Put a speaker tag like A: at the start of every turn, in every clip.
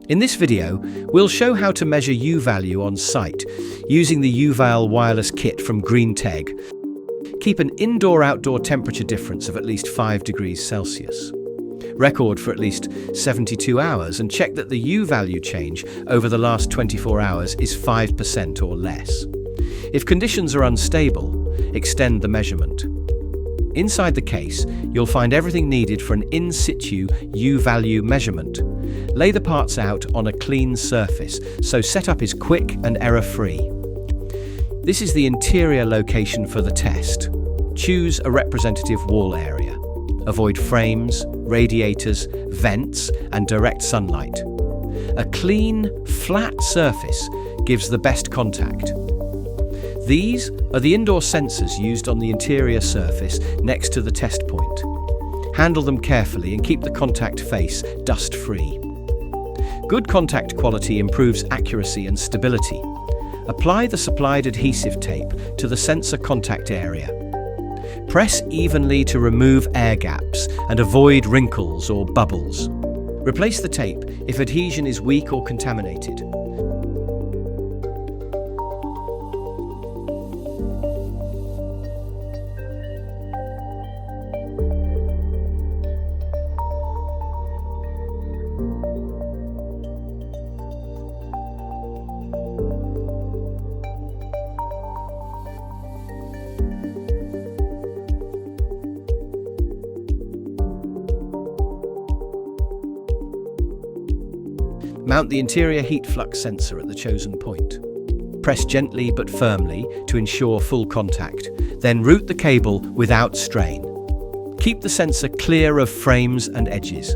A: In this video, we'll show how to measure U value on site using the UVAL wireless kit from GreenTeg. Keep an indoor-outdoor temperature difference of at least 5 degrees Celsius. Record for at least 72 hours and check that the U value change over the last 24 hours is 5% or less. If conditions are unstable, extend the measurement. Inside the case, you'll find everything needed for an in-situ U value measurement. Lay the parts out on a clean surface, so setup is quick and error-free. This is the interior location for the test. Choose a representative wall area. Avoid frames, radiators, vents, and direct sunlight. A clean, flat surface gives the best contact. These are the indoor sensors used on the interior surface next to the test point. Handle them carefully and keep the contact face dust-free. Good contact quality improves accuracy and stability. Apply the supplied adhesive tape to the sensor contact area. Press evenly to remove air gaps and avoid wrinkles or bubbles. Replace the tape if adhesion is weak or contaminated. Mount the interior heat flux sensor at the chosen point. Press gently but firmly to ensure full contact, then route the cable without strain. Keep the sensor clear of frames and edges.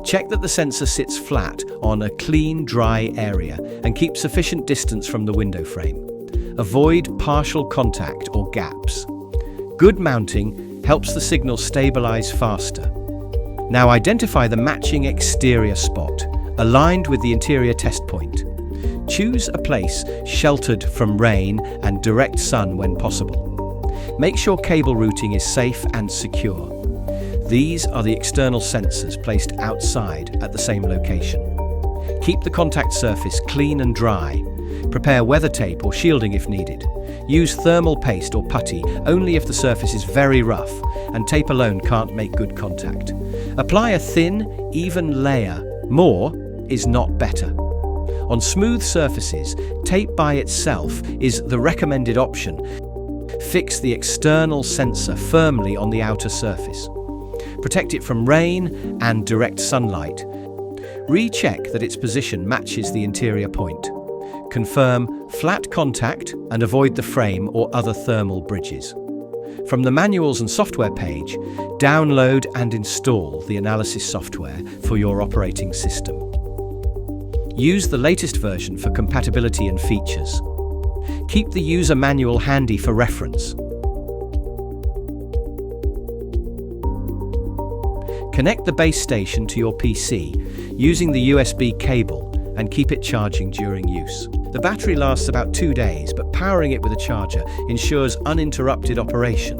A: Check that the sensor sits flat on a clean, dry area and keep sufficient distance from the window frame. Avoid partial contact or gaps. Good mounting helps the signal stabilize faster. Now identify the matching exterior spot, aligned with the interior test point. Choose a place sheltered from rain and direct sun when possible. Make sure cable routing is safe and secure. These are the external sensors placed outside at the same location. Keep the contact surface clean and dry. Prepare weather tape or shielding if needed. Use thermal paste or putty only if the surface is very rough and tape alone can't make good contact. Apply a thin, even layer. More is not better. On smooth surfaces, tape by itself is the recommended option. Fix the external sensor firmly on the outer surface. Protect it from rain and direct sunlight. Recheck that its position matches the interior point. Confirm flat contact and avoid the frame or other thermal bridges. From the manuals and software page, download and install the analysis software for your operating system. Use the latest version for compatibility and features. Keep the user manual handy for reference. Connect the base station to your PC using the USB cable and keep it charging during use. The battery lasts about 2 days, but powering it with a charger ensures uninterrupted operation.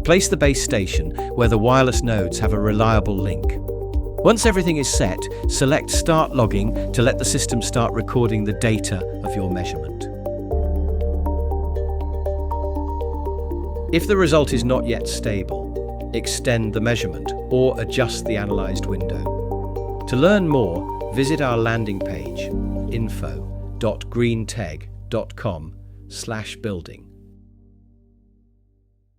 A: Place the base station where the wireless nodes have a reliable link. Once everything is set, select Start Logging to let the system start recording the data of your measurement. If the result is not yet stable, extend the measurement or adjust the analyzed window. To learn more, visit our landing page, info.greenteg.com/building.